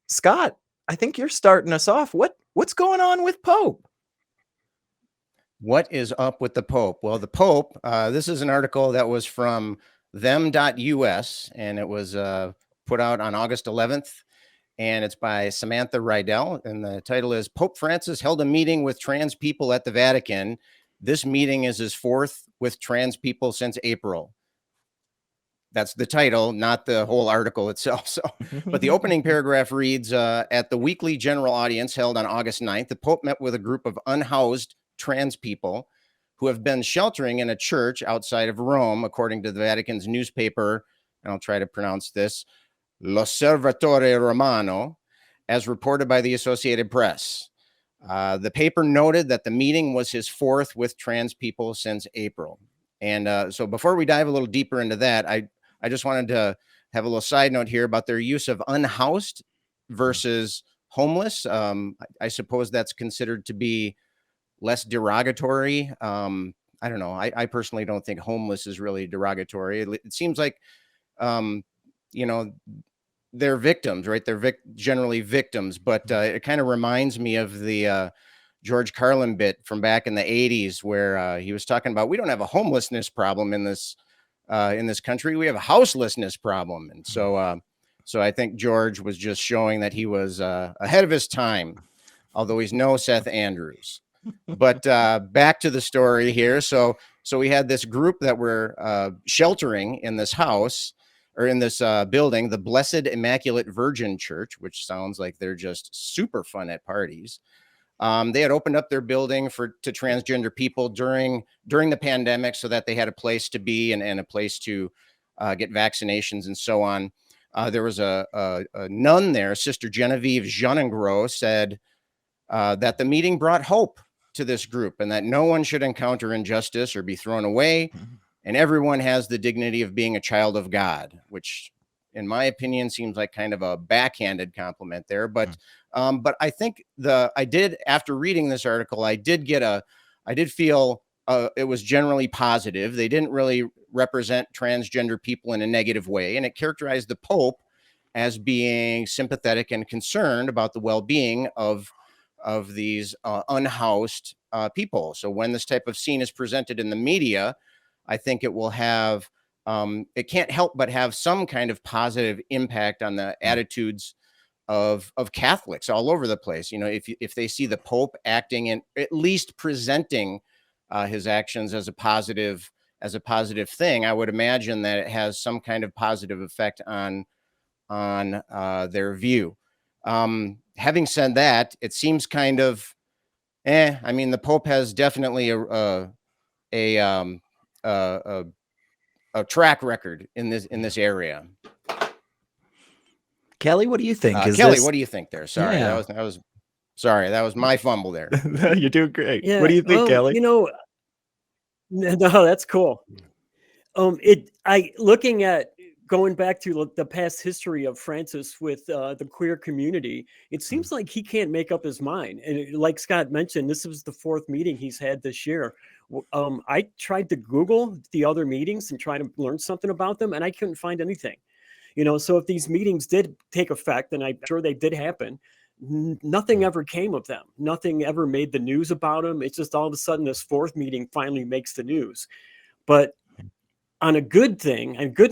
Scott, I think you're starting us off. What's going on with Pope? What is up with the Pope? Well, the Pope, this is an article that was from them.us, and it was put out on August 11th, and it's by Samantha Rydell, and the title is Pope Francis held a meeting with trans people at the Vatican. This meeting is his fourth with trans people since April. That's the title, not the whole article itself. So, but the opening paragraph reads, at the weekly general audience held on August 9th, the Pope met with a group of unhoused trans people who have been sheltering in a church outside of Rome, according to the Vatican's newspaper, and I'll try to pronounce this, L'Osservatore Romano, as reported by the Associated Press. The paper noted that the meeting was his fourth with trans people since April. And so before we dive a little deeper into that, I just wanted to have a little side note here about their use of unhoused versus homeless. I suppose that's considered to be less derogatory. I don't know. I personally don't think homeless is really derogatory. It seems like, they're victims, right? They're generally victims, but it kind of reminds me of the George Carlin bit from back in the 80s where he was talking about, we don't have a homelessness problem in this country. We have a houselessness problem. And so I think George was just showing that he was ahead of his time, although he's no Seth Andrews. But back to the story here. So we had this group that were sheltering in this house or in this building, the Blessed Immaculate Virgin Church, which sounds like they're just super fun at parties. They had opened up their building to transgender people during the pandemic so that they had a place to be and a place to get vaccinations and so on. There was a nun there, Sister Genevieve Jeanengros, said that the meeting brought hope to this group and that no one should encounter injustice or be thrown away. And everyone has the dignity of being a child of God, which in my opinion seems like kind of a backhanded compliment there. But I think after reading this article, I did feel it was generally positive. They didn't really represent transgender people in a negative way. And it characterized the Pope as being sympathetic and concerned about the well-being of these unhoused people. So when this type of scene is presented in the media, I think it will have, it can't help but have some kind of positive impact on the attitudes of Catholics all over the place. You know, if they see the Pope acting and at least presenting his actions as a positive thing, I would imagine that it has some kind of positive effect on their view. Having said that, it seems kind of, I mean, the Pope has definitely a track record in this area. Kelly, what do you think? Kelly, what do you think there? Sorry, that was my fumble there. You're doing great. Yeah, what do you think, Kelly? No, that's cool. Looking at going back to the past history of Francis with the queer community, it seems like he can't make up his mind. And like Scott mentioned, this was the fourth meeting he's had this year. I tried to Google the other meetings and try to learn something about them, and I couldn't find anything. So if these meetings did take effect, and I'm sure they did happen, nothing ever came of them. Nothing ever made the news about them. It's just all of a sudden this fourth meeting finally makes the news. But on a good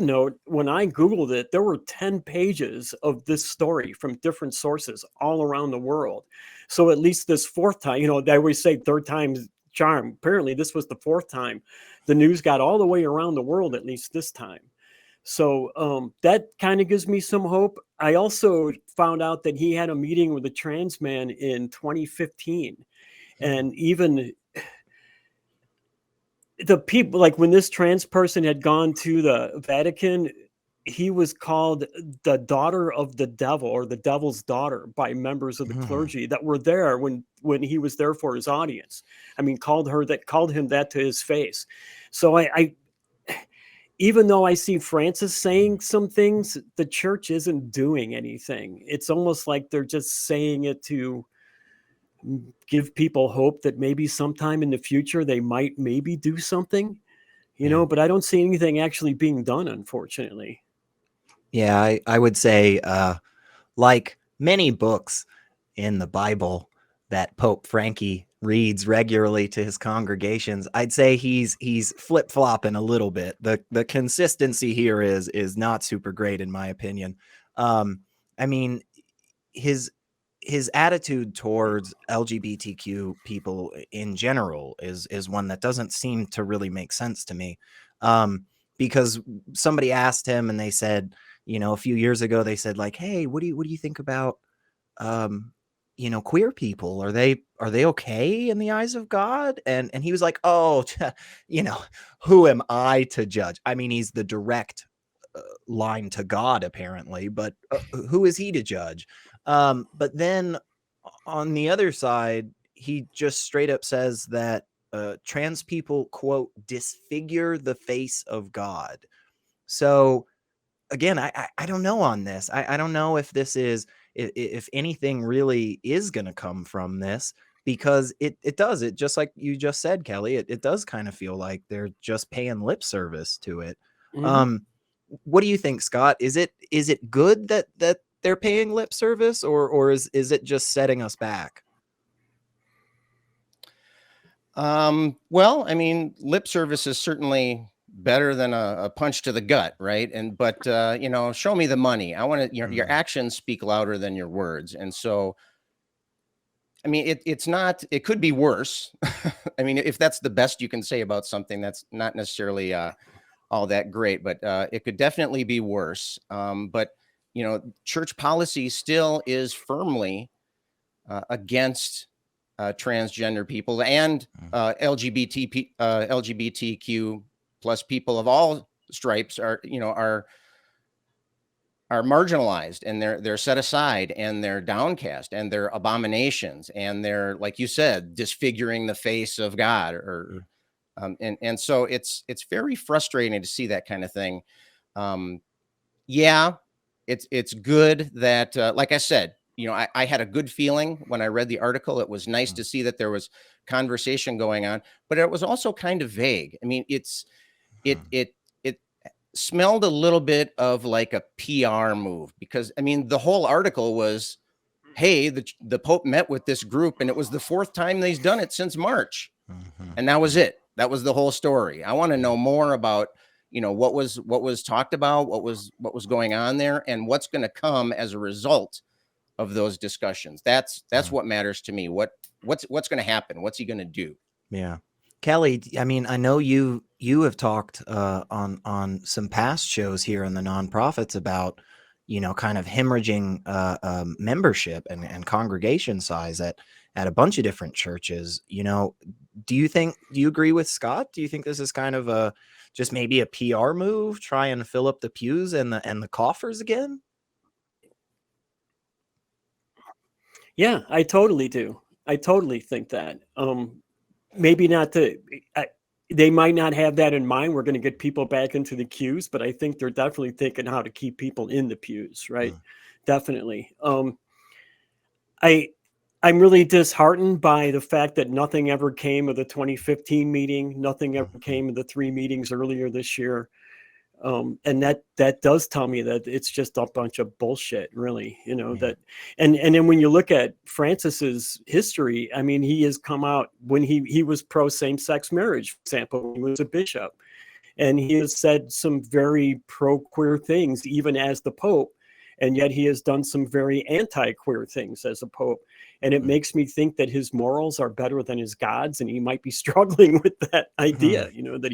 note, when I Googled it, there were 10 pages of this story from different sources all around the world. So at least this fourth time, they always say third time's charm. Apparently this was the fourth time. The news got all the way around the world, at least this time. So that kind of gives me some hope. I also found out that he had a meeting with a trans man in 2015. And even the people, like when this trans person had gone to the Vatican, he was called the daughter of the devil, or the devil's daughter, by members of the clergy that were there when he was there for his audience. I mean, called him that to his face. So I even though I see Francis saying some things, the church isn't doing anything. It's almost like they're just saying it to give people hope that maybe sometime in the future they might maybe do something, but I don't see anything actually being done, unfortunately. Yeah, I would say, like many books in the Bible that Pope Frankie reads regularly to his congregations, I'd say he's flip-flopping a little bit. The consistency here is not super great, in my opinion. I mean, his attitude towards LGBTQ people in general is one that doesn't seem to really make sense to me. Because somebody asked him and they said, a few years ago, they said like, hey, what do you think about, queer people? Are they okay in the eyes of God? And he was like, oh, who am I to judge? I mean, he's the direct line to God, apparently, but who is he to judge? But then on the other side, he just straight up says that trans people, quote, disfigure the face of God. So again, I don't know on this. I don't know if this is, if anything really is going to come from this, because it does. It just like you just said, Kelley, it does kind of feel like they're just paying lip service to it. What do you think, Scott? Is it good that they're paying lip service, or is it just setting us back? Well, I mean, lip service is certainly better than a punch to the gut, right? But show me the money. I want to, your actions speak louder than your words. And so, I mean, it could be worse. I mean, if that's the best you can say about something, that's not necessarily all that great, but it could definitely be worse. But church policy still is firmly against transgender people and LGBTQ plus people of all stripes are marginalized, and they're set aside, and they're downcast, and they're abominations, and they're, like you said, disfiguring the face of God, or and so it's very frustrating to see that kind of thing. Yeah, it's good that, like I said, I had a good feeling when I read the article. It was nice to see that there was conversation going on, but it was also kind of vague. I mean, it smelled a little bit of like a PR move, because I mean, the whole article was, hey, the Pope met with this group, and it was the fourth time he's done it since March. And that was it. That was the whole story. I want to know more about, what was talked about, what was going on there, and what's going to come as a result of those discussions. That's what matters to me. What's going to happen? What's he going to do? Yeah. Kelley, I mean, I know you have talked on some past shows here in the nonprofits about, kind of hemorrhaging membership and congregation size at a bunch of different churches. Do you agree with Scott? Do you think this is kind of just maybe a PR move, try and fill up the pews and the coffers again? Yeah, I totally do. I totally think that. Maybe not they might not have that in mind. We're going to get people back into the queues, but I think they're definitely thinking how to keep people in the pews, right? Definitely. I'm really disheartened by the fact that nothing ever came of the 2015 meeting. Nothing ever came of the 3 meetings earlier this year. And that does tell me that it's just a bunch of bullshit, really, that, and then when you look at Francis's history, I mean, he has come out when he was pro same-sex marriage, for example, when he was a bishop, and he has said some very pro-queer things, even as the Pope, and yet he has done some very anti-queer things as a Pope. And it makes me think that his morals are better than his God's, and he might be struggling with that idea, that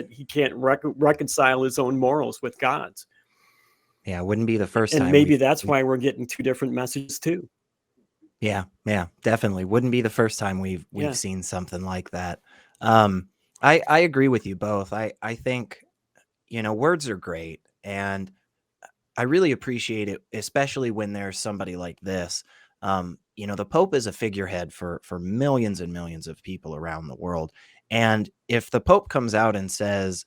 he can't reconcile his own morals with God's. Yeah, it wouldn't be the first time. And maybe that's why we're getting 2 different messages too. Yeah, definitely wouldn't be the first time we've seen something like that. I agree with you both. I think words are great, and I really appreciate it, especially when there's somebody like this. The Pope is a figurehead for millions and millions of people around the world. And if the Pope comes out and says,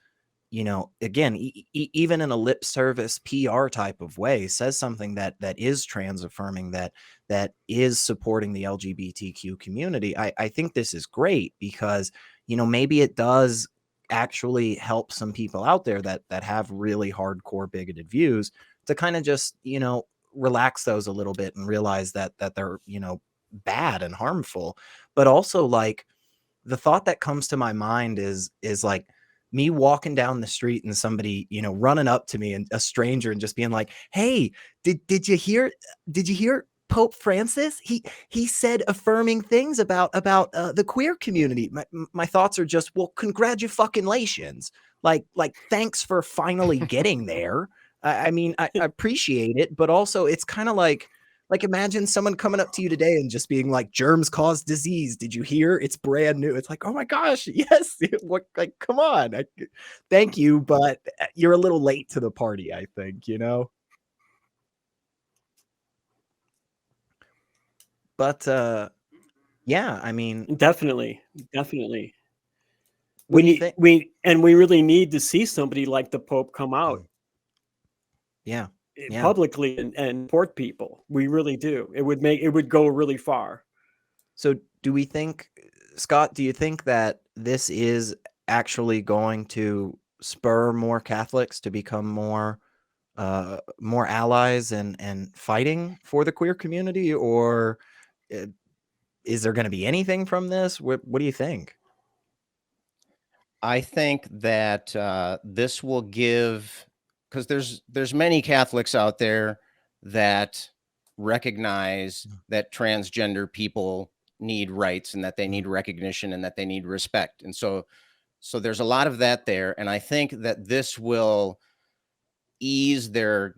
again, even in a lip service PR type of way, says something that is trans affirming, that is supporting the LGBTQ community, I think this is great, because, maybe it does actually help some people out there that have really hardcore bigoted views to kind of just, relax those a little bit and realize that they're, you know, bad and harmful. But also, like, the thought that comes to my mind is like me walking down the street and somebody, you know, running up to me, and a stranger, and just being like, "Hey, did you hear Pope Francis? He said affirming things about the queer community." My thoughts are just, well, congratulations. Like thanks for finally getting there. I mean, I appreciate it, but also it's kind of like imagine someone coming up to you today and just being like, "Germs cause disease. Did you hear? It's brand new." It's like, oh my gosh, yes. What, like, come on. Thank you, but you're a little late to the party, I think, you know? But yeah, I mean, Definitely, definitely. what do you think? We really need to see somebody like the Pope come out Yeah. Yeah. publicly and support people. We really do. It would go really far. So do we think, Scott, do you think that this is actually going to spur more Catholics to become more allies and fighting for the queer community, or uh, is there going to be anything from this? What do you think? I think that this will give, because there's many Catholics out there that recognize that transgender people need rights and that they need recognition and that they need respect. And so there's a lot of that there. And I think that this will ease their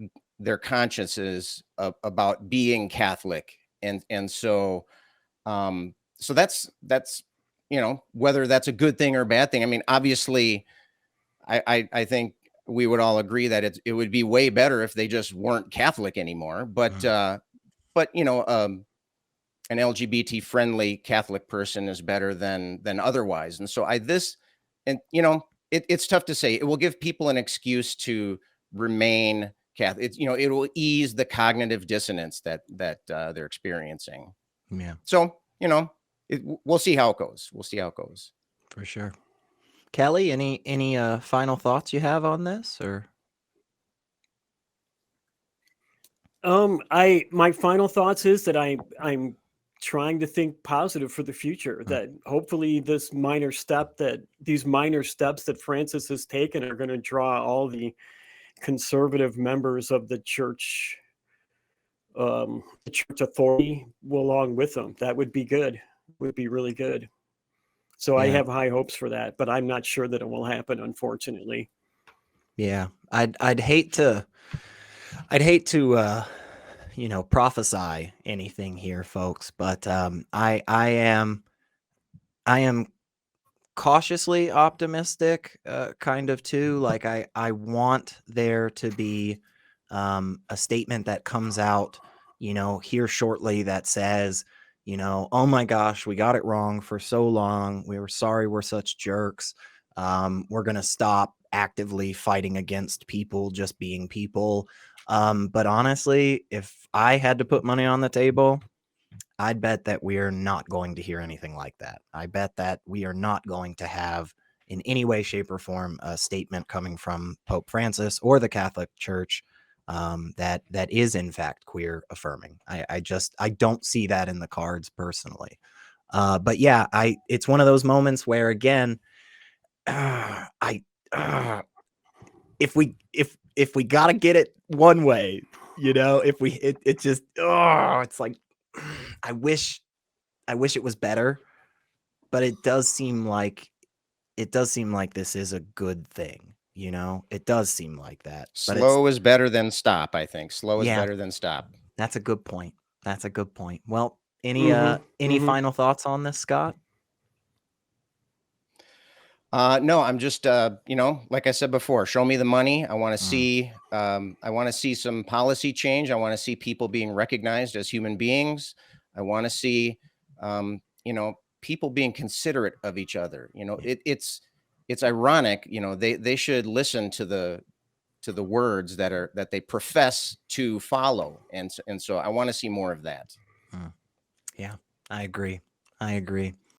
consciences about being Catholic. And so so that's you know, whether that's a good thing or a bad thing. I mean, obviously, I think we would all agree that it would be way better if they just weren't Catholic anymore. But you know, an LGBT friendly Catholic person is better than otherwise. And so and you know, it's tough to say. It will give people an excuse to remain Catholic. It's, you know, it will ease the cognitive dissonance that they're experiencing. Yeah, So, you know, we'll see how it goes. We'll see how it goes. for sure. Kelley, any final thoughts you have on this, or? My final thoughts is that I'm trying to think positive for the future, that hopefully these minor steps that Francis has taken are going to draw all the conservative members of the church authority along with them. That would be good. Would be really good. So I have high hopes for that, but I'm not sure that it will happen, unfortunately. Yeah, I'd hate to you know, prophesy anything here, folks, but I am cautiously optimistic, kind of too. Like I want there to be a statement that comes out, you know, here shortly that says, you know, oh my gosh, we got it wrong for so long. We were sorry we're such jerks. We're gonna stop actively fighting against people just being people. But honestly, if I had to put money on the table, I'd bet that we're not going to hear anything like that. I bet that we are not going to have, in any way, shape, or form, a statement coming from Pope Francis or the Catholic Church that is in fact queer affirming. I don't see that in the cards personally. But yeah, it's one of those moments where, again, if we gotta get it one way, you know, if we it just it's like I wish it was better, but it does seem like this is a good thing, you know? It does seem like that. But Slow is better than stop, I think. Slow is yeah, better than stop. that's a good point. That's a good point. Well, any final thoughts on this, Scott? No, I'm just you know, like I said before, show me the money. I want to see some policy change. I want to see people being recognized as human beings. I want to see you know, people being considerate of each other. You know, it's ironic, you know, they should listen to the words that they profess to follow. And so I want to see more of that. Yeah, I agree.